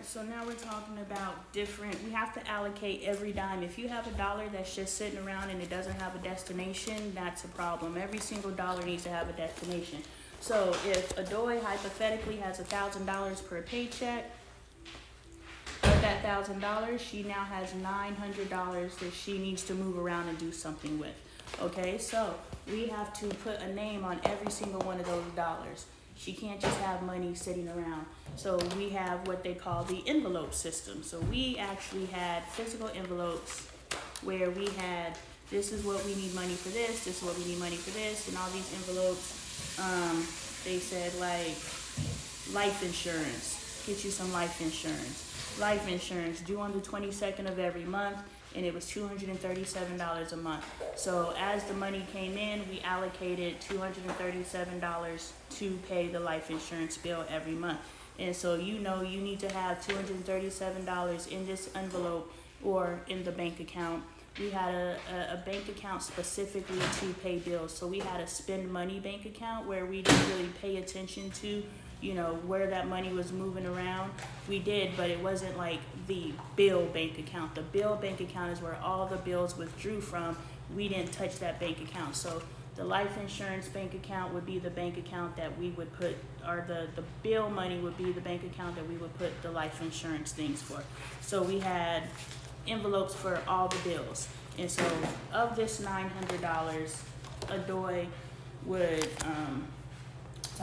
Alright, so now we're talking about we have to allocate every dime. If you have a dollar that's just sitting around and it doesn't have a destination, that's a problem. Every single dollar needs to have a destination. So if Adoy hypothetically has $1,000 per paycheck, of that $1,000, she now has $900 that she needs to move around and do something with. Okay, so we have to put a name on every single one of those dollars. She can't just have money sitting around. So we have what they call the envelope system. So we actually had physical envelopes where we had, this is what we need money for this is what we need money for this, and all these envelopes, they said like life insurance, get you some life insurance. Life insurance due on the 22nd of every month, and it was $237 a month. So as the money came in, we allocated $237 to pay the life insurance bill every month. And so you know you need to have $237 in this envelope or in the bank account. We had a bank account specifically to pay bills. So we had a spend money bank account where we didn't really pay attention to, you know, where that money was moving around. We did, but it wasn't like the bill bank account. The bill bank account is where all the bills withdrew from. We didn't touch that bank account. So the life insurance bank account would be the bank account that we would put, or the bill money would be the bank account that we would put the life insurance things for. So we had envelopes for all the bills. And so of this $900, Adoy would,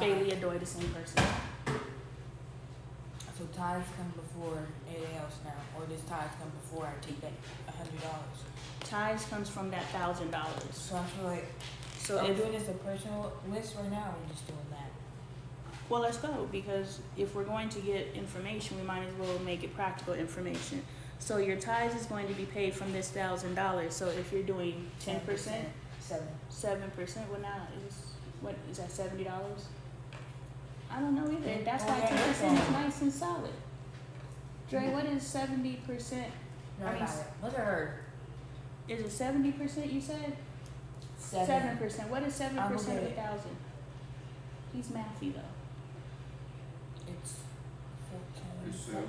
Bailey, Adoy, the same person. So tithes come before anything else now, or does tithes come before I take that $100? Tithes comes from that $1,000. So I feel like, So are we if, doing this a personal list right now, or are we just doing that? well, let's go, because if we're going to get information, we might as well make it practical information. So your tithes is going to be paid from this $1,000. So if you're doing 10%, 7. 7%, well now what is that, $70? I don't know either. That's why 10% is nice and solid. Dre, what is 70%? No, I mean, look at her. Is it 70% you said? 7%. What is 7% of 1,000? He's mathy though. It's It's $700.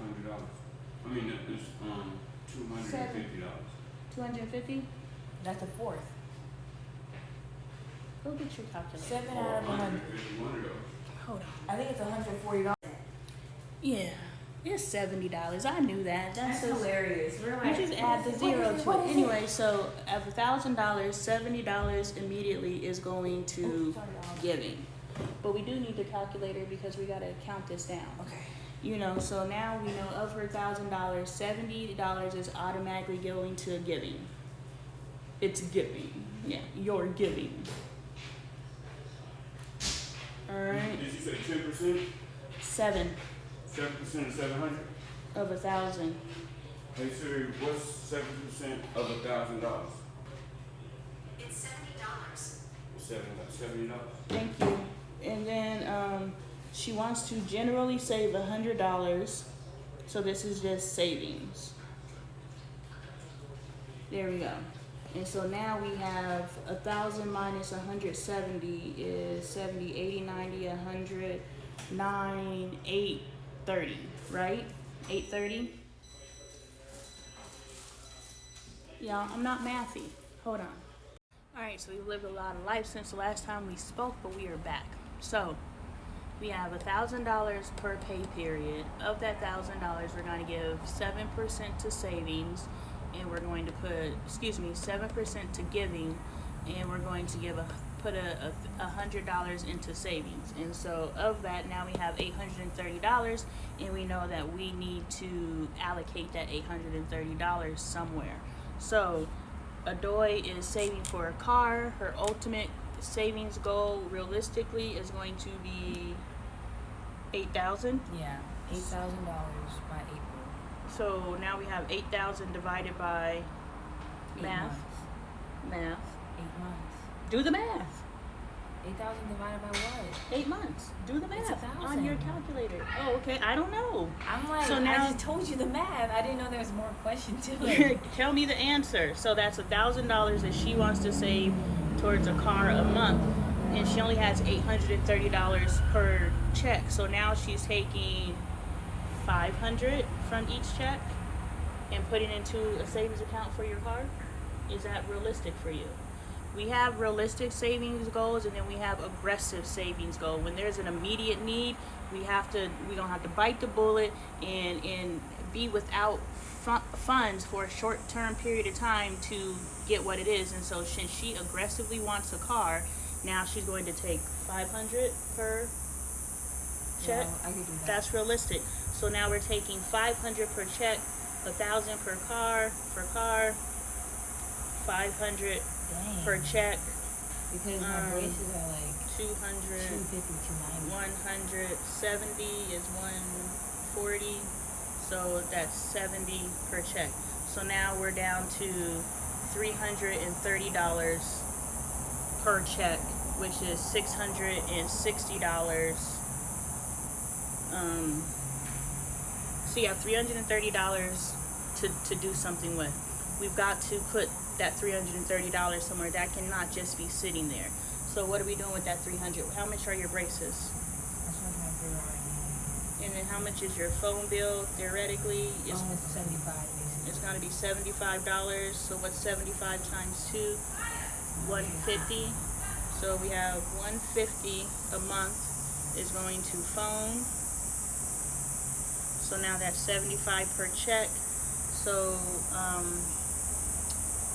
I mean, it's $250. 250? That's a fourth. Go get your calculator. 7 out of 100. One of those. Hold on. I think it's $140. Yeah, it's $70. I knew that. That's just, hilarious. We're you just add the zero to it. Anyway, so of $1,000, $70 immediately is going to giving. But we do need the calculator because we gotta count this down. Okay. You know, so now we know of her $1,000, $70 is automatically going to giving. It's giving. Yeah, you're giving. All right. Did you say 10%? 7 7% of 700? of 1,000. Hey Siri, what's 7% of $1,000? It's $70. $70. Thank you. And then she wants to generally save $100. So this is just savings. There we go. And so now we have 1,000 minus 170 is 70, 80, 90, 100, 9, 830, right? 830. Y'all, I'm not mathy. Hold on. All right, so we've lived a lot of life since the last time we spoke, but we are back. So we have $1,000 per pay period. Of that $1,000, we're going to give 7% to savings, and we're going to put, 7% to giving, and we're going to put $100 into savings. And so of that, now we have $830, and we know that we need to allocate that $830 somewhere. So Adoy is saving for a car. Her ultimate savings goal realistically is going to be $8,000. Yeah, $8,000 by April. So now we have 8,000 divided by 8 math. months. Math. 8 months. Do the math. 8,000 divided by what? 8 months. Do the It's math 1,000. on your calculator. Oh, okay. I don't know. I'm like, So now- I just told you the math. I didn't know there was more question to it. Tell me the answer. So that's $1,000 that she wants to save towards a car a month, and she only has $830 per check. So now she's taking 500 from each check and put it into a savings account for your car? Is that realistic for you? We have realistic savings goals, and then we have aggressive savings goal. When there's an immediate need, we don't have to bite the bullet and be without funds for a short-term period of time to get what it is. And so since she aggressively wants a car, now she's going to take 500 per check. Yeah, I could do that. That's realistic. So now we're taking 500 per check, 1,000 per car, 500 Dang. per check, Because my braces are like 200, 250, 290. 170 is 140, so that's 70 per check. So now we're down to $330 per check, which is $660. So you have $330 to do something with. We've got to put that $330 somewhere. That cannot just be sitting there. So what are we doing with that $300? How much are your braces? That's what I'm trying to figure out right now. And then how much is your phone bill? Theoretically, it's 75 basically. it's gonna be $75. So what's 75 times 2? 150. So we have 150 a month is going to phone. So now that's 75 per check. So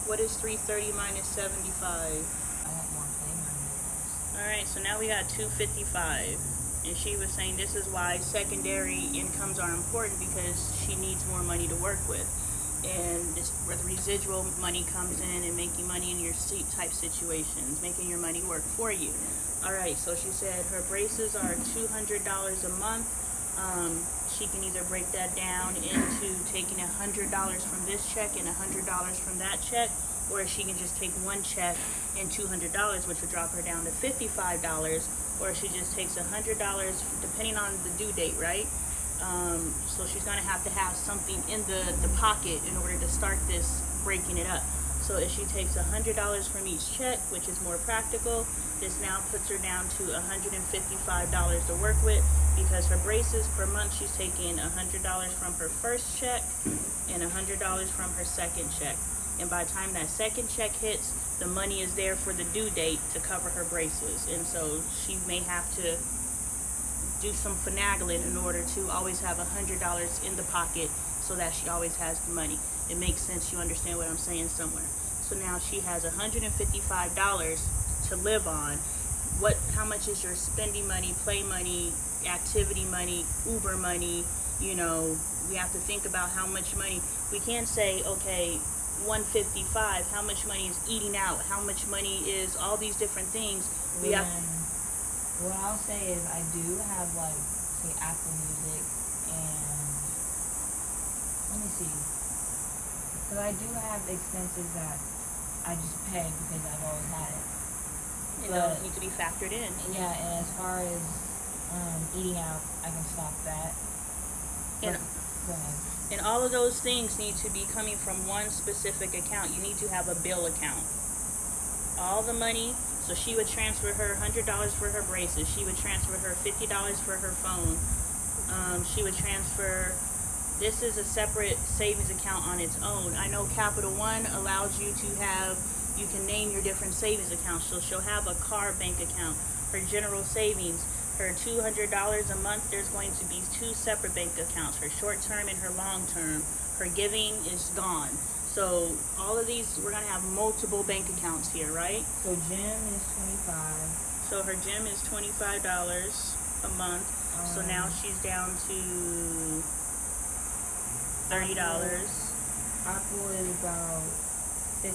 what is 330 minus 75? I want more claim on this. All right, so now we got 255, and she was saying this is why secondary incomes are important, because she needs more money to work with, and this where the residual money comes in and making money in your seat type situations, making your money work for you. All right, so she said her braces are $200 a month. She can either break that down into taking $100 from this check and $100 from that check, or she can just take one check and $200, which would drop her down to $55, or she just takes $100 depending on the due date, right? So she's gonna have to have something in the pocket in order to start this breaking it up. So if she takes $100 from each check, which is more practical, this now puts her down to $155 to work with, because her braces per month, she's taking $100 from her first check and $100 from her second check. And by the time that second check hits, the money is there for the due date to cover her braces. And so she may have to do some finagling in order to always have $100 in the pocket so that she always has the money. It makes sense. You understand what I'm saying somewhere. So now she has $155 to live on. How much is your spending money, play money, activity money, Uber money? You know, we have to think about how much money. We can't say, okay, 155, how much money is eating out, how much money is all these different things. We have. What I'll say is I do have like, say, Apple Music, and let me see, because I do have expenses that I just pay because I've always had it. Those need to be factored in. Yeah, and as far as eating out, I can stop that. And, Go ahead. and all of those things need to be coming from one specific account. You need to have a bill account. All the money, so she would transfer her $100 for her braces. She would transfer her $50 for her phone. She would transfer, this is a separate savings account on its own. I know Capital One allows you to have, you can name your different savings accounts. So she'll have a car bank account, her general savings, her $200 a month, there's going to be 2 separate bank accounts, her short term and her long term. Her giving is gone. So all of these, we're gonna have multiple bank accounts here, right? So gym is 25. So her gym is $25 a month. So now she's down to $30. Apple is about $15.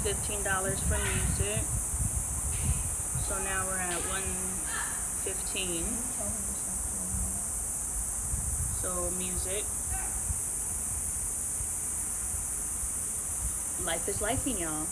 $15 for music. So now we're at $115. So music. Life is lifing, y'all.